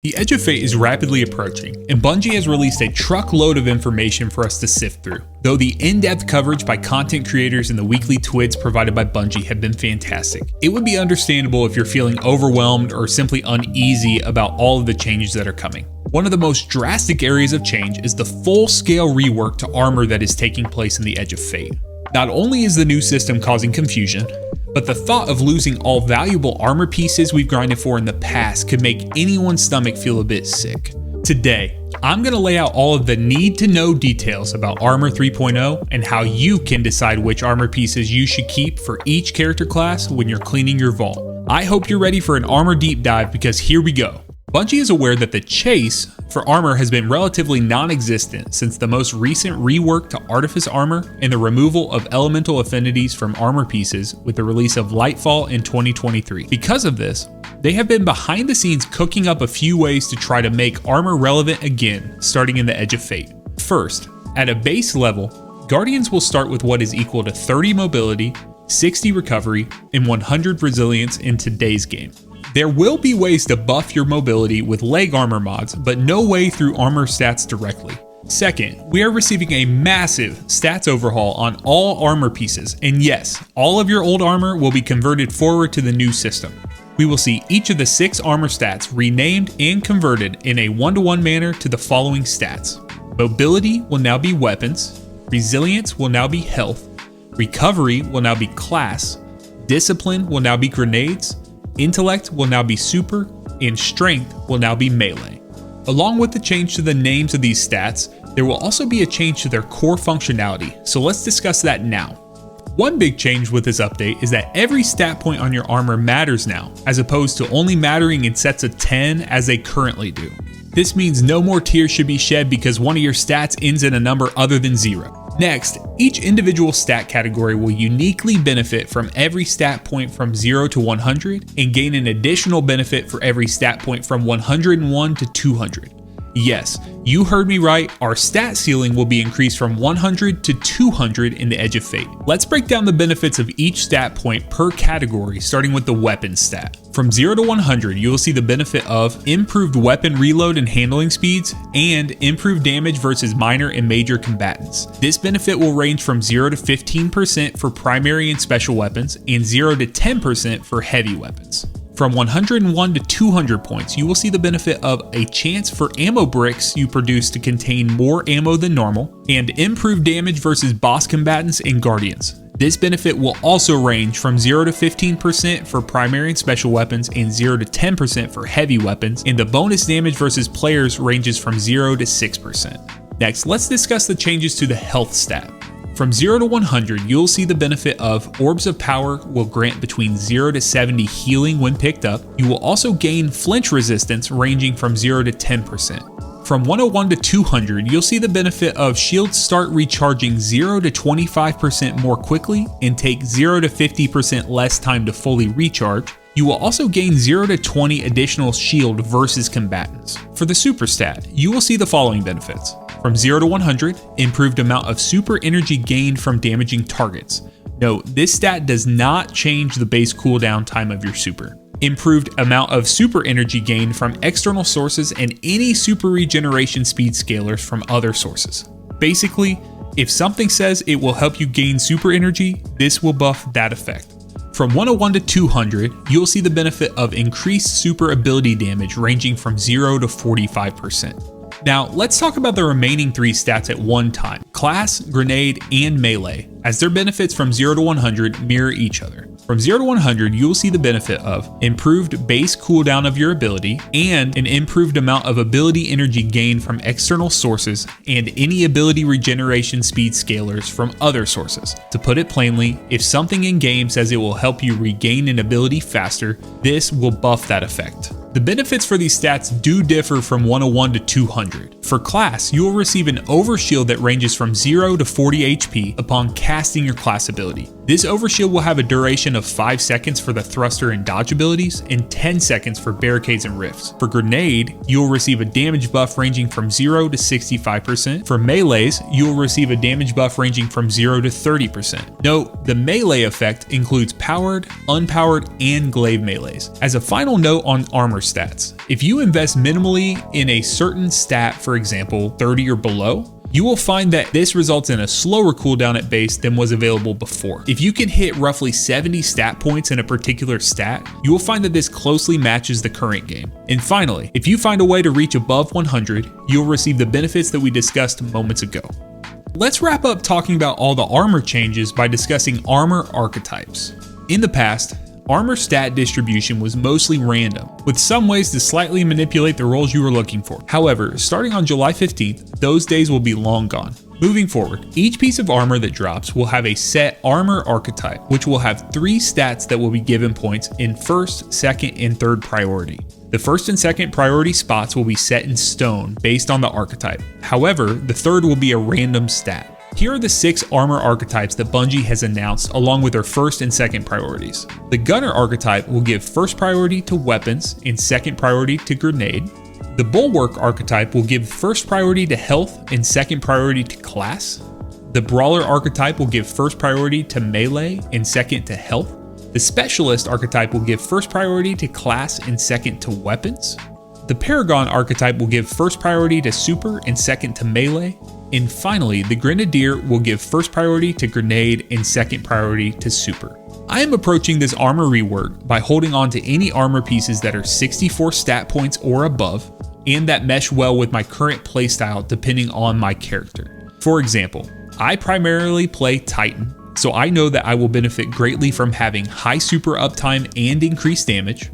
The Edge of Fate is rapidly approaching, and Bungie has released a truckload of information for us to sift through. Though the in-depth coverage by content creators and the weekly twids provided by Bungie have been fantastic, it would be understandable if you're feeling overwhelmed or simply uneasy about all of the changes that are coming. One of the most drastic areas of change is the full-scale rework to armor that is taking place in the Edge of Fate. Not only is the new system causing confusion, but the thought of losing all valuable armor pieces we've grinded for in the past could make anyone's stomach feel a bit sick. Today, I'm going to lay out all of the need-to-know details about Armor 3.0 and how you can decide which armor pieces you should keep for each character class when you're cleaning your vault. I hope you're ready for an armor deep dive because here we go. Bungie is aware that the chase for armor has been relatively non-existent since the most recent rework to Artifice armor and the removal of elemental affinities from armor pieces with the release of Lightfall in 2023. Because of this, they have been behind the scenes cooking up a few ways to try to make armor relevant again, starting in the Edge of Fate. First, at a base level, Guardians will start with what is equal to 30 mobility, 60 recovery, and 100 resilience in today's game. There will be ways to buff your mobility with leg armor mods, but no way through armor stats directly. Second, we are receiving a massive stats overhaul on all armor pieces, and yes, all of your old armor will be converted forward to the new system. We will see each of the 6 armor stats renamed and converted in a one-to-one manner to the following stats. Mobility will now be weapons, resilience will now be health, recovery will now be class, discipline will now be grenades, intellect will now be super, and strength will now be melee. Along with the change to the names of these stats, there will also be a change to their core functionality, so let's discuss that now. One big change with this update is that every stat point on your armor matters now, as opposed to only mattering in sets of 10 as they currently do. This means no more tears should be shed because one of your stats ends in a number other than 0. Next, each individual stat category will uniquely benefit from every stat point from 0 to 100 and gain an additional benefit for every stat point from 101 to 200. Yes, you heard me right, our stat ceiling will be increased from 100 to 200 in the Edge of Fate. Let's break down the benefits of each stat point per category, starting with the weapon stat. From 0 to 100, you will see the benefit of improved weapon reload and handling speeds, and improved damage versus minor and major combatants. This benefit will range from 0 to 15% for primary and special weapons, and 0 to 10% for heavy weapons. From 101 to 200 points, you will see the benefit of a chance for ammo bricks you produce to contain more ammo than normal, and improved damage versus boss combatants and guardians. This benefit will also range from 0 to 15% for primary and special weapons and 0 to 10% for heavy weapons, and the bonus damage versus players ranges from 0 to 6%. Next, let's discuss the changes to the health stat. From 0 to 100, you'll see the benefit of Orbs of Power will grant between 0 to 70 healing when picked up. You will also gain flinch resistance ranging from 0 to 10%. From 101 to 200, you'll see the benefit of shields start recharging 0 to 25% more quickly and take 0 to 50% less time to fully recharge. You will also gain 0 to 20 additional shield versus combatants. For the super stat, you will see the following benefits. From 0 to 100, improved amount of super energy gained from damaging targets. Note, this stat does not change the base cooldown time of your super. Improved amount of super energy gained from external sources and any super regeneration speed scalers from other sources. Basically, if something says it will help you gain super energy, this will buff that effect. From 101 to 200, you'll see the benefit of increased super ability damage ranging from 0 to 45%. Now, let's talk about the remaining 3 stats at one time: class, grenade, and melee, as their benefits from 0 to 100 mirror each other. From 0 to 100, you will see the benefit of improved base cooldown of your ability and an improved amount of ability energy gained from external sources and any ability regeneration speed scalers from other sources. To put it plainly, if something in game says it will help you regain an ability faster, this will buff that effect. The benefits for these stats do differ from 101 to 200. For class, you will receive an overshield that ranges from 0 to 40 HP upon casting your class ability. This overshield will have a duration of 5 seconds for the thruster and dodge abilities and 10 seconds for barricades and rifts. For grenade, you will receive a damage buff ranging from 0 to 65%. For melees, you will receive a damage buff ranging from 0 to 30%. Note, the melee effect includes powered, unpowered, and glaive melees. As a final note on armor stats. If you invest minimally in a certain stat, for example, 30 or below, you will find that this results in a slower cooldown at base than was available before. If you can hit roughly 70 stat points in a particular stat, you will find that this closely matches the current game. And finally, if you find a way to reach above 100, you'll receive the benefits that we discussed moments ago. Let's wrap up talking about all the armor changes by discussing armor archetypes. In the past, armor stat distribution was mostly random, with some ways to slightly manipulate the rolls you were looking for. However, starting on July 15th, those days will be long gone. Moving forward, each piece of armor that drops will have a set armor archetype, which will have 3 stats that will be given points in first, second, and third priority. The first and second priority spots will be set in stone based on the archetype. However, the third will be a random stat. Here are the 6 armor archetypes that Bungie has announced along with their first and second priorities. The gunner archetype will give first priority to weapons and second priority to grenade. The bulwark archetype will give first priority to health and second priority to class. The brawler archetype will give first priority to melee and second to health. The specialist archetype will give first priority to class and second to weapons. The paragon archetype will give first priority to super and second to melee. And finally, the Grenadier will give first priority to grenade and second priority to super. I am approaching this armor rework by holding on to any armor pieces that are 64 stat points or above, and that mesh well with my current playstyle depending on my character. For example, I primarily play Titan, so I know that I will benefit greatly from having high super uptime and increased damage,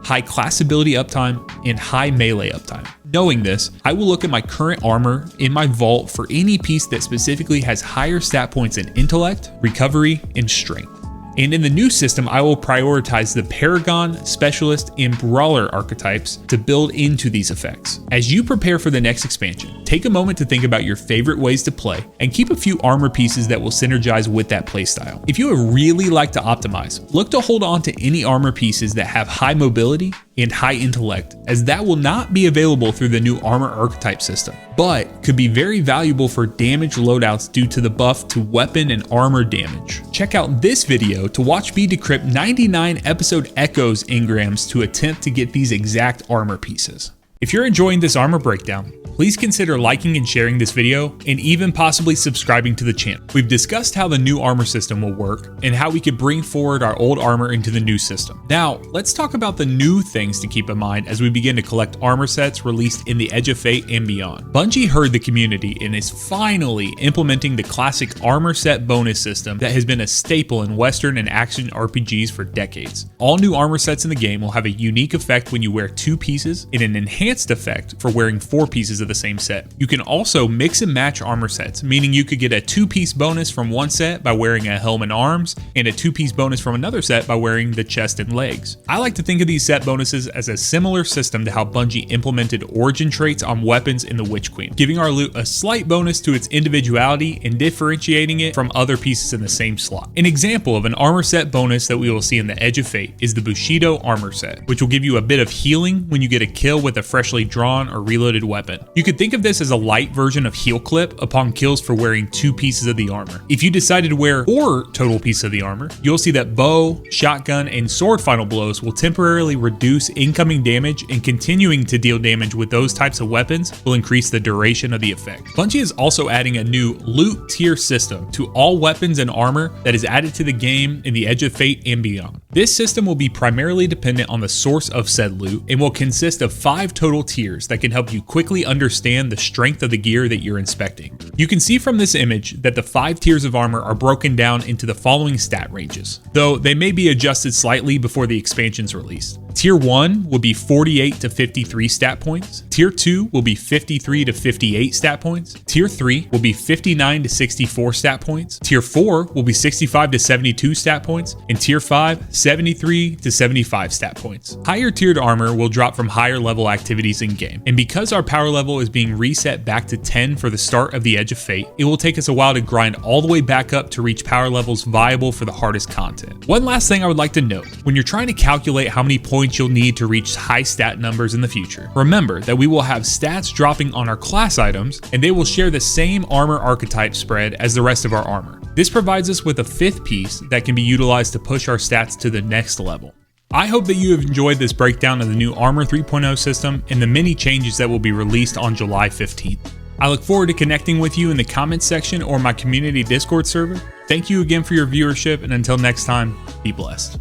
high class ability uptime, and high melee uptime. Knowing this, I will look at my current armor in my vault for any piece that specifically has higher stat points in intellect, recovery, and strength. And in the new system, I will prioritize the Paragon, Specialist, and Brawler archetypes to build into these effects. As you prepare for the next expansion, take a moment to think about your favorite ways to play and keep a few armor pieces that will synergize with that playstyle. If you would really like to optimize, look to hold on to any armor pieces that have high mobility and high intellect, as that will not be available through the new armor archetype system, but could be very valuable for damage loadouts due to the buff to weapon and armor damage. Check out this video to watch me decrypt 99 episode echoes engrams to attempt to get these exact armor pieces. If you're enjoying this armor breakdown, please consider liking and sharing this video, and even possibly subscribing to the channel. We've discussed how the new armor system will work, and how we could bring forward our old armor into the new system. Now, let's talk about the new things to keep in mind as we begin to collect armor sets released in the Edge of Fate and beyond. Bungie heard the community and is finally implementing the classic armor set bonus system that has been a staple in Western and action RPGs for decades. All new armor sets in the game will have a unique effect when you wear 2 pieces, and an enhanced effect for wearing 4 pieces of the same set. You can also mix and match armor sets, meaning you could get a 2-piece bonus from one set by wearing a helm and arms, and a 2-piece bonus from another set by wearing the chest and legs. I like to think of these set bonuses as a similar system to how Bungie implemented origin traits on weapons in the Witch Queen, giving our loot a slight bonus to its individuality and differentiating it from other pieces in the same slot. An example of an armor set bonus that we will see in the Edge of Fate is the Bushido armor set, which will give you a bit of healing when you get a kill with a freshly drawn or reloaded weapon. You could think of this as a light version of heal clip upon kills for wearing 2 pieces of the armor. If you decided to wear 4 total pieces of the armor, you'll see that bow, shotgun, and sword final blows will temporarily reduce incoming damage, and continuing to deal damage with those types of weapons will increase the duration of the effect. Bungie is also adding a new loot tier system to all weapons and armor that is added to the game in the Edge of Fate and beyond. This system will be primarily dependent on the source of said loot, and will consist of 5 total tiers that can help you quickly understand the strength of the gear that you're inspecting. You can see from this image that the 5 tiers of armor are broken down into the following stat ranges, though they may be adjusted slightly before the expansion's released. Tier 1 will be 48 to 53 stat points. Tier 2 will be 53 to 58 stat points. Tier 3 will be 59 to 64 stat points. Tier 4 will be 65 to 72 stat points. And Tier 5, 73 to 75 stat points. Higher tiered armor will drop from higher level activities in game. And because our power level is being reset back to 10 for the start of the Edge of Fate, it will take us a while to grind all the way back up to reach power levels viable for the hardest content. One last thing I would like to note, when you're trying to calculate how many points you'll need to reach high stat numbers in the future, remember that we will have stats dropping on our class items, and they will share the same armor archetype spread as the rest of our armor. This provides us with a 5th piece that can be utilized to push our stats to the next level. I hope that you have enjoyed this breakdown of the new Armor 3.0 system and the many changes that will be released on July 15th. I look forward to connecting with you in the comments section or my community Discord server. Thank you again for your viewership, and until next time, be blessed.